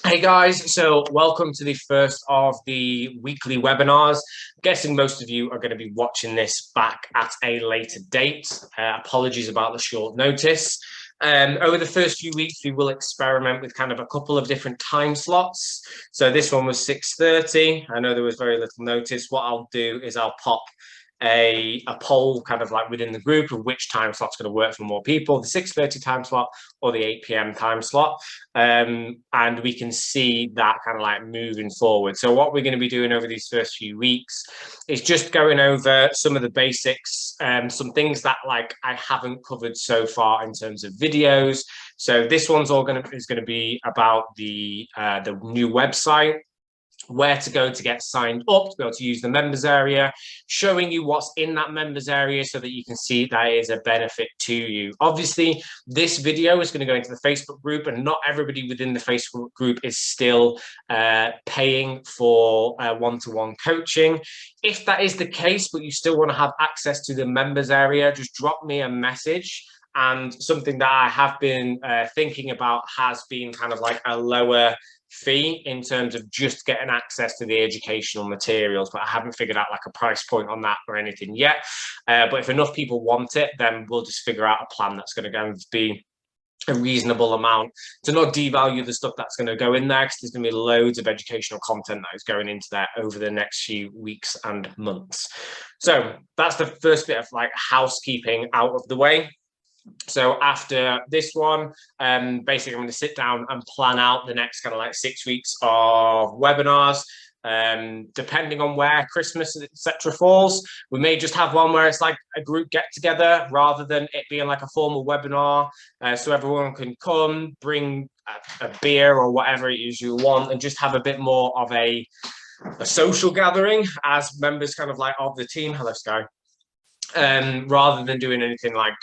Hey guys, so welcome to the first of the weekly webinars. I'm guessing most of you are going to be watching this back at a later date. Apologies about the short notice. Over the first few weeks, we will experiment with kind of a couple of different time slots. So this one was 6:30. I know there was very little notice. What I'll do is I'll pop a poll kind of like within the group of which time slot's going to work for more people, the 6:30 time slot or the 8 p.m. time slot. And we can see that kind of like moving forward. So what we're going to be doing over these first few weeks is just going over some of the basics, some things that like I haven't covered so far in terms of videos. So this one's is going to be about the new website, where to go to get signed up, to be able to use the members area, showing you what's in that members area so that you can see that is a benefit to you. Obviously, this video is going to go into the Facebook group, and not everybody within the Facebook group is still paying for one-to-one coaching. If that is the case, but you still want to have access to the members area, just drop me a message. And something that I have been thinking about has been kind of like a lower fee in terms of just getting access to the educational materials, but I haven't figured out like a price point on that or anything yet. But if enough people want it, then we'll just figure out a plan that's going to go and be a reasonable amount to not devalue the stuff that's going to go in there, because there's going to be loads of educational content that is going into there over the next few weeks and months. So that's the first bit of like housekeeping out of the way. So after this one, basically I'm going to sit down and plan out the next kind of like 6 weeks of webinars. Depending on where Christmas, etc. falls, we may just have one where it's like a group get together rather than it being like a formal webinar. So everyone can come, bring a beer or whatever it is you want, and just have a bit more of a social gathering as members kind of like of the team. Hello, Sky. Rather than doing anything like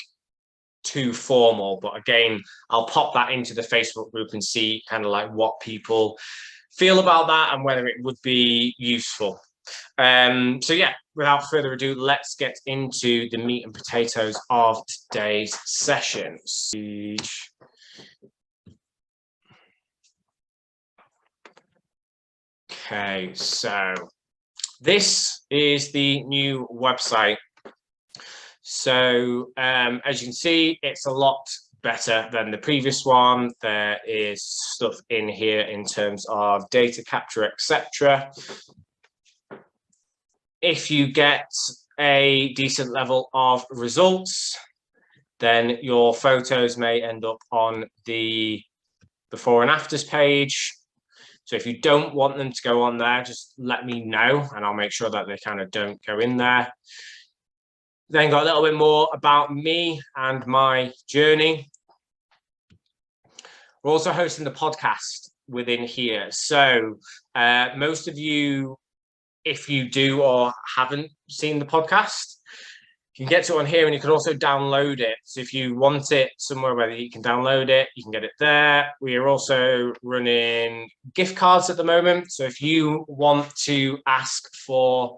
too formal. But again, I'll pop that into the Facebook group and see kind of like what people feel about that and whether it would be useful. So yeah, without further ado, let's get into the meat and potatoes of today's session. Okay, so this is the new website. So as you can see, it's a lot better than the previous one. There is stuff in here in terms of data capture, etc. If you get a decent level of results, then your photos may end up on the before and afters page. So if you don't want them to go on there, just let me know and I'll make sure that they kind of don't go in there. Then got a little bit more about me and my journey. We're also hosting the podcast within here. So most of you, if you do or haven't seen the podcast, you can get to it on here and you can also download it. So if you want it somewhere where you can download it, you can get it there. We are also running gift cards at the moment. So if you want to ask for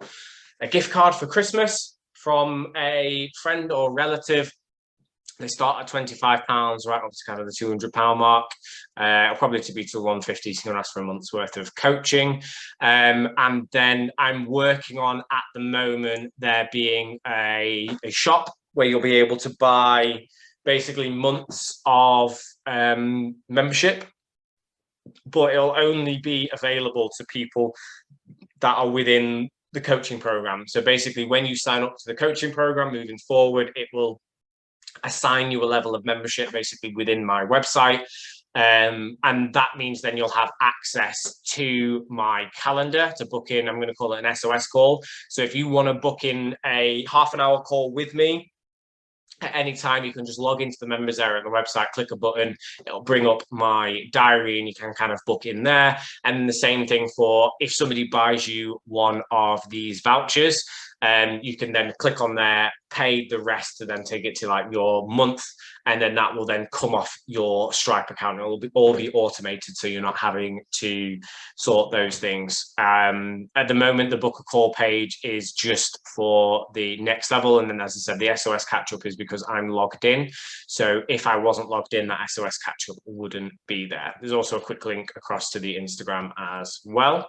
a gift card for Christmas from a friend or relative, they start at £25 right up to kind of the £200 mark. Probably to be to 150, so you can ask for a month's worth of coaching. And then I'm working on at the moment there being a shop where you'll be able to buy basically months of membership, but it'll only be available to people that are within the coaching program. So basically, when you sign up to the coaching program moving forward, it will assign you a level of membership basically within my website. And that means then you'll have access to my calendar to book in. I'm going to call it an SOS call. So if you want to book in a half-an-hour call with me at any time, you can just log into the members area on the website, click a button, it'll bring up my diary and you can kind of book in there. And the same thing for if somebody buys you one of these vouchers, you can then click on there, pay the rest to then take it to like your month and then that will then come off your Stripe account. It will all be automated, so you're not having to sort those things. At the moment, the book a call page is just for the next level, and then, as I said, the SOS catch up is because I'm logged in. So if I wasn't logged in, that SOS catch up wouldn't be there. There's also a quick link across to the Instagram as well.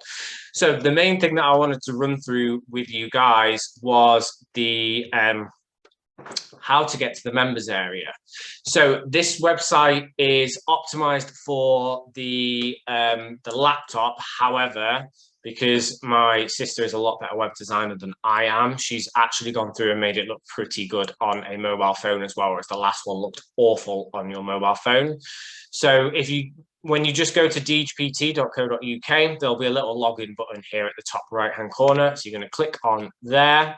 So the main thing that I wanted to run through with you guys was the how to get to the members area. So this website is optimized for the laptop. However, because my sister is a lot better web designer than I am, she's actually gone through and made it look pretty good on a mobile phone as well, whereas the last one looked awful on your mobile phone. So when you just go to deegpt.co.uk, there'll be a little login button here at the top right-hand corner. So you're going to click on there.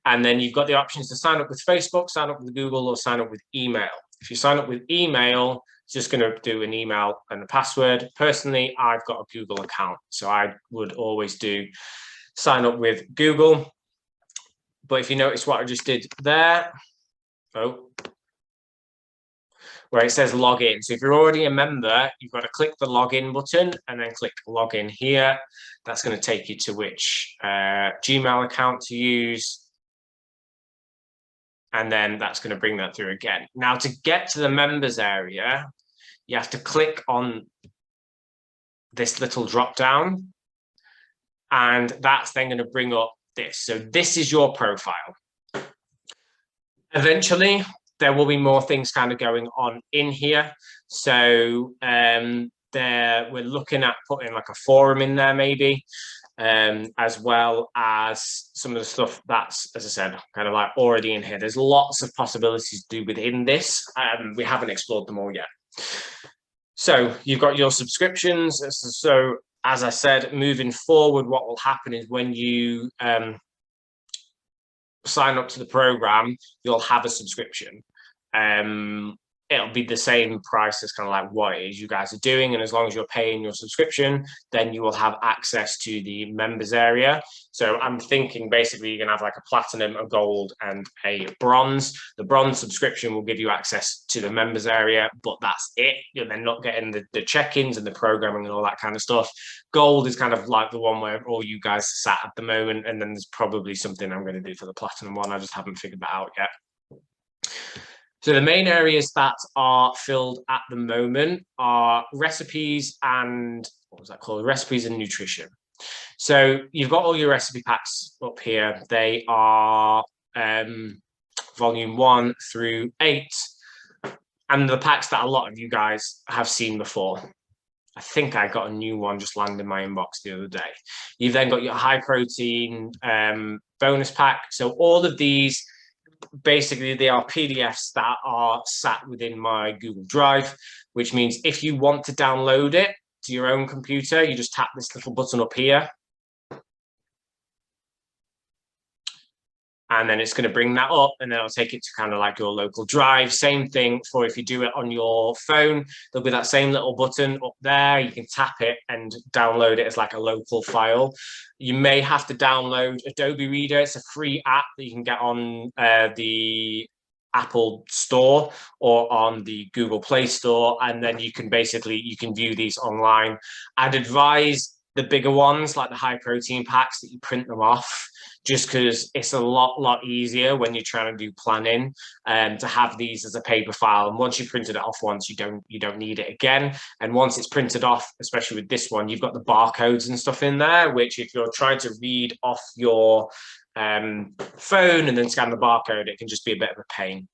And then you've got the options to sign up with Facebook, sign up with Google, or sign up with email. If you sign up with email, it's just going to do an email and a password. Personally, I've got a Google account, so I would always do sign up with Google. But if you notice what I just did there, where it says login. So if you're already a member, you've got to click the login button and then click login here. That's going to take you to which Gmail account to use. And then that's going to bring that through again. Now, to get to the members area, you have to click on this little drop down, and that's then going to bring up this. So this is your profile. Eventually, there will be more things kind of going on in here. So we're looking at putting like a forum in there maybe. As well as some of the stuff that's, as I said, kind of like already in here. There's lots of possibilities to do within this. We haven't explored them all yet. So you've got your subscriptions. So as I said, moving forward, what will happen is when you sign up to the program, you'll have a subscription. It'll be the same price as kind of like what it is you guys are doing. And as long as you're paying your subscription, then you will have access to the members area. So I'm thinking basically you're going to have like a platinum, a gold, and a bronze. The bronze subscription will give you access to the members area, but that's it. You're then not getting the check-ins and the programming and all that kind of stuff. Gold is kind of like the one where all you guys are sat at the moment. And then there's probably something I'm going to do for the platinum one. I just haven't figured that out yet. So the main areas that are filled at the moment are recipes and, what was that called? Recipes and nutrition. So you've got all your recipe packs up here. They are volume 1 through 8. And the packs that a lot of you guys have seen before. I think I got a new one just landed in my inbox the other day. You've then got your high protein bonus pack. So all of these, basically they are PDFs that are sat within my Google Drive, which means if you want to download it to your own computer, you just tap this little button up here. And then it's going to bring that up, and then it'll take it to kind of like your local drive. Same thing for if you do it on your phone, there'll be that same little button up there. You can tap it and download it as like a local file. You may have to download Adobe Reader. It's a free app that you can get on the Apple Store or on the Google Play Store, and then you can view these online. I'd advise the bigger ones, like the high protein packs, that you print them off, just because it's a lot easier when you're trying to do planning to have these as a paper file. And once you printed it off once, you don't need it again. And once it's printed off, especially with this one, you've got the barcodes and stuff in there, which if you're trying to read off your phone and then scan the barcode, it can just be a bit of a pain.